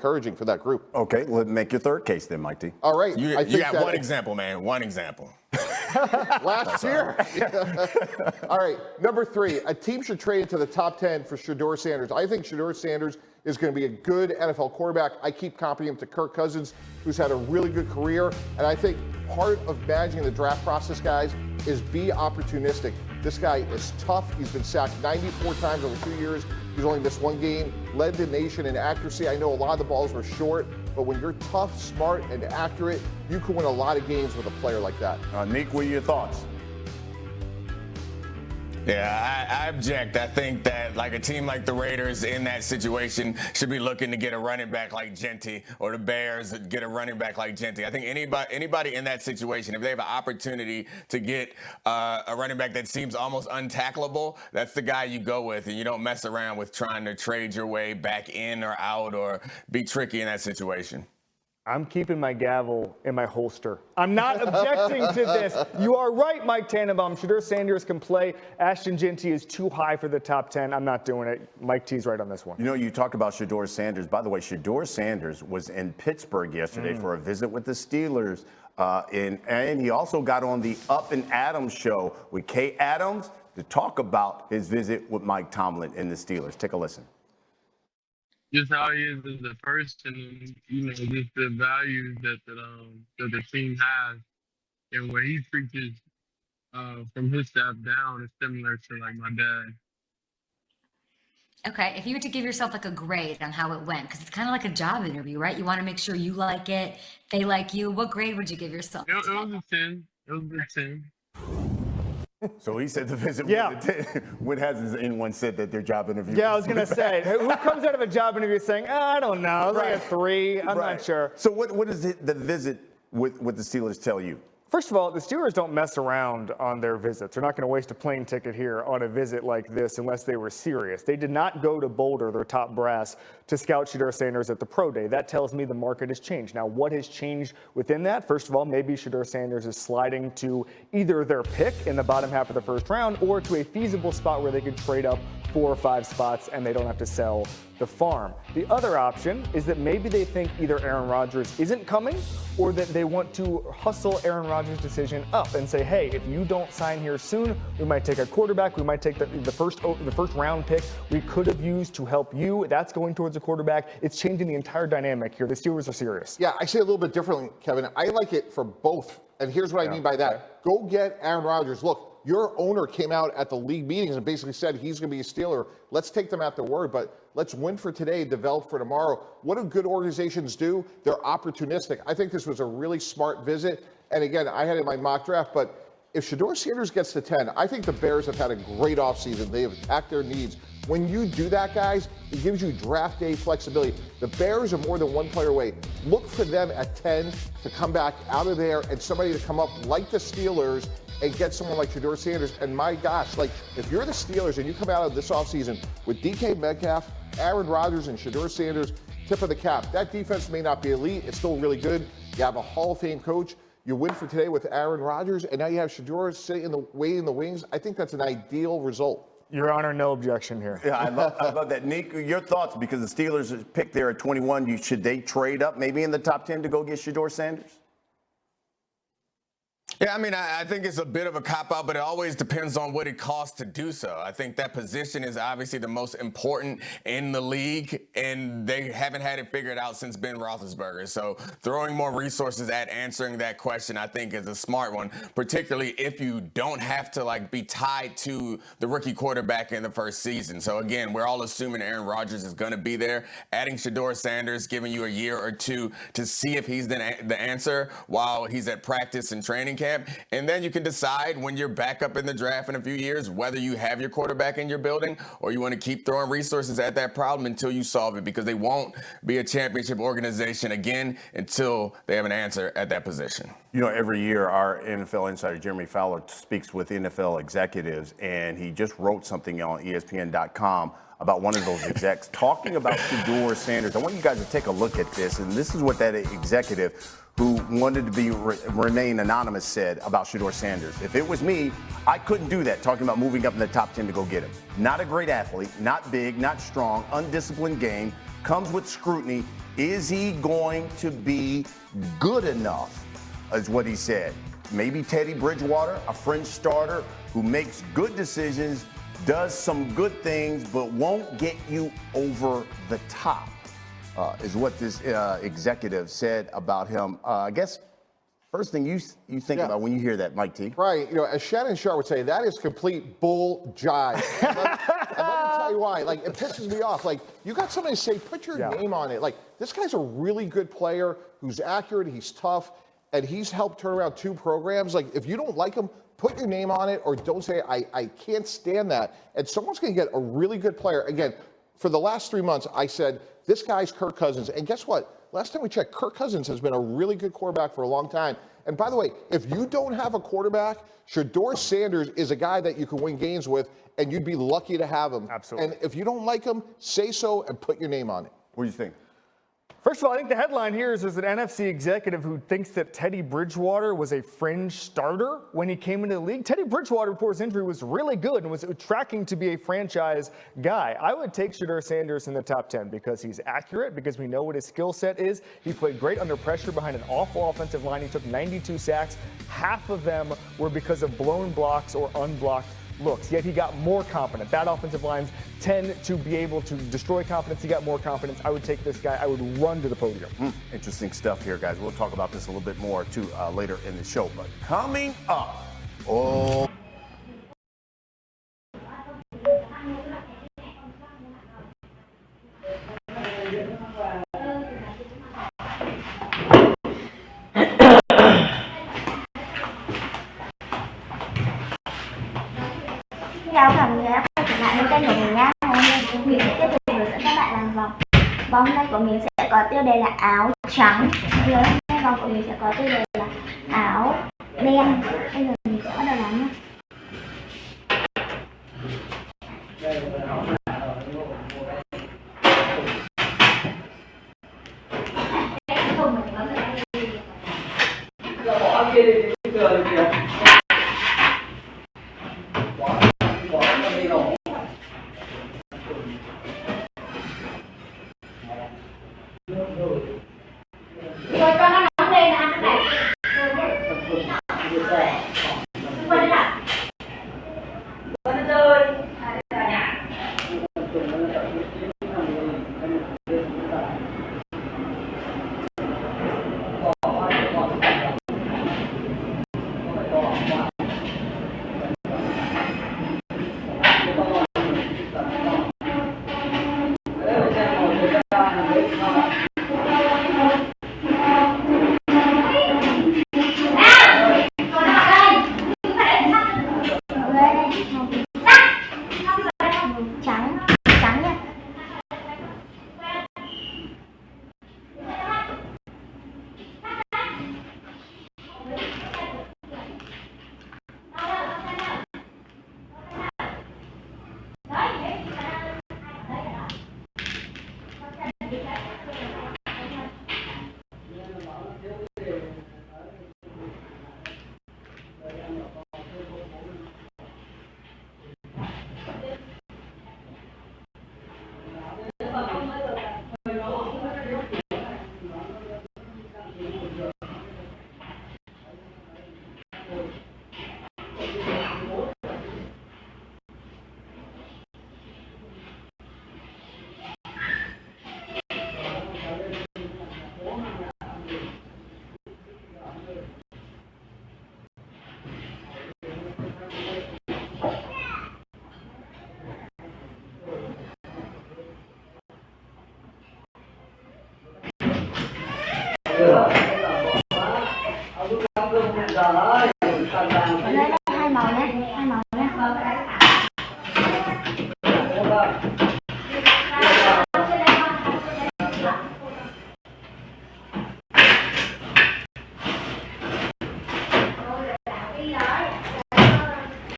encouraging for that group. Okay, let's make your third case then, Mike T. All right. You got one example, man. One example. Last year. All right, number 3, a team should trade into the top 10 for Shedeur Sanders. I think Shedeur Sanders is going to be a good NFL quarterback. I keep comparing him to Kirk Cousins, who's had a really good career. And I think part of managing the draft process, guys, is be opportunistic. This guy is tough. He's been sacked 94 times over 2 years. He's only missed 1 game, led the nation in accuracy. I know a lot of the balls were short, but when you're tough, smart, and accurate, you can win a lot of games with a player like that. Nick, what are your thoughts? Yeah, I object. I think that like a team like the Raiders in that situation should be looking to get a running back like Genty, or the Bears get a running back like Genty. I think anybody in that situation, if they have an opportunity to get a running back that seems almost untackleable, that's the guy you go with, and you don't mess around with trying to trade your way back in or out or be tricky in that situation. I'm keeping my gavel in my holster. I'm not objecting to this. You are right, Mike Tannenbaum. Shedeur Sanders can play. Ashton Genty is too high for the top 10. I'm not doing it. Mike T's right on this one. You know, you talk about Shedeur Sanders. By the way, Shedeur Sanders was in Pittsburgh yesterday for a visit with the Steelers. And he also got on the Up and Adams show with Kay Adams to talk about his visit with Mike Tomlin and the Steelers. Take a listen. Just how he is as a person, and just the values that the team has, and what he preaches from his staff down is similar to like my dad. Okay, if you were to give yourself like a grade on how it went, because it's kind of like a job interview, right? You want to make sure you like it, they like you. What grade would you give yourself? It was a 10. It was a 10. So he said the visit when has anyone said that their job interview? Yeah, I was going to say, who comes out of a job interview saying, I don't know, like a 3, I'm not sure. So what does the visit with the Steelers tell you? First of all, the Steelers don't mess around on their visits. They're not going to waste a plane ticket here on a visit like this unless they were serious. They did not go to Boulder, their top brass, to scout Shedeur Sanders at the Pro Day. That tells me the market has changed. Now, what has changed within that? First of all, maybe Shedeur Sanders is sliding to either their pick in the bottom half of the first round or to a feasible spot where they could trade up 4 or 5 spots and they don't have to sell the farm. The other option is that maybe they think either Aaron Rodgers isn't coming or that they want to hustle Aaron Rodgers' decision up and say, hey, if you don't sign here soon, we might take a quarterback, we might take the first round pick we could have used to help you. That's going towards a quarterback. It's changing the entire dynamic here. The Steelers are serious. Yeah, I say it a little bit differently, Kevin. I like it for both. And here's what I mean by that. Go get Aaron Rodgers. Look, your owner came out at the league meetings and basically said he's going to be a Steeler. Let's take them at their word, but let's win for today, develop for tomorrow. What do good organizations do? They're opportunistic. I think this was a really smart visit. And again, I had it in my mock draft, but if Shedeur Sanders gets to 10, I think the Bears have had a great offseason. They have attacked their needs. When you do that, guys, it gives you draft day flexibility. The Bears are more than one player away. Look for them at 10 to come back out of there and somebody to come up like the Steelers and get someone like Shedeur Sanders. And my gosh, like if you're the Steelers and you come out of this offseason with DK Metcalf, Aaron Rodgers, and Shedeur Sanders, tip of the cap. That defense may not be elite. It's still really good. You have a Hall of Fame coach. You win for today with Aaron Rodgers, and now you have Shedeur sitting in the wings. I think that's an ideal result. Your Honor, no objection here. Yeah, I love that. Nick, your thoughts, because the Steelers picked there at 21. Should they trade up maybe in the top 10 to go get Shedeur Sanders? Yeah, I mean, I think it's a bit of a cop-out, but it always depends on what it costs to do so. I think that position is obviously the most important in the league, and they haven't had it figured out since Ben Roethlisberger. So throwing more resources at answering that question, I think, is a smart one, particularly if you don't have to, be tied to the rookie quarterback in the first season. So, again, we're all assuming Aaron Rodgers is going to be there. Adding Shedeur Sanders, giving you a year or two to see if he's the answer while he's at practice and training camp. And then you can decide when you're back up in the draft in a few years whether you have your quarterback in your building or you want to keep throwing resources at that problem until you solve it, because they won't be a championship organization again until they have an answer at that position. You know, every year our NFL insider Jeremy Fowler speaks with NFL executives, and he just wrote something on ESPN.com about one of those execs talking about Shedeur Sanders. I want you guys to take a look at this, and this is what that executive who wanted to remain anonymous said about Shedeur Sanders. If it was me, I couldn't do that, talking about moving up in the top 10 to go get him. Not a great athlete, not big, not strong, undisciplined game, comes with scrutiny. Is he going to be good enough, is what he said. Maybe Teddy Bridgewater, a fringe starter who makes good decisions, does some good things, but won't get you over the top, is what this executive said about him. I guess first thing you think about when you hear that, Mike T. Right. You know, as Shannon Sharpe would say, that is complete bull jive. And let me tell you why. Like, it pisses me off. Like, you got somebody to say, put your name on it. Like, this guy's a really good player who's accurate, he's tough, and he's helped turn around 2 programs. Like, if you don't like him, put your name on it, or don't say, I can't stand that. And someone's going to get a really good player. Again, for the last 3 months, I said, this guy's Kirk Cousins. And guess what? Last time we checked, Kirk Cousins has been a really good quarterback for a long time. And by the way, if you don't have a quarterback, Shedeur Sanders is a guy that you can win games with, and you'd be lucky to have him. Absolutely. And if you don't like him, say so and put your name on it. What do you think? First of all, I think the headline here is there's an NFC executive who thinks that Teddy Bridgewater was a fringe starter when he came into the league. Teddy Bridgewater, before his injury, was really good and was tracking to be a franchise guy. I would take Shedeur Sanders in the top 10 because he's accurate, because we know what his skill set is. He played great under pressure behind an awful offensive line. He took 92 sacks. Half of them were because of blown blocks or unblocked looks, yet he got more confident. Bad offensive lines tend to be able to destroy confidence. He got more confidence. I would take this guy. I would run to the podium. Interesting stuff here, guys. We'll talk about this a little bit more, too, later in the show. But coming up, Chào cả người đã quay trở lại với kênh của mình nhé. Hôm nay mình sẽ tiếp tục hướng dẫn các bạn làm vòng. Vòng hôm nay của mình sẽ có tiêu đề là áo trắng. Hôm nay vòng của mình sẽ có tiêu đề là áo đen. Bây giờ mình sẽ bắt đầu làm nhé. Rồi cho nó nóng lên ăn cái này. Quên đi nào. Quên đi chơi.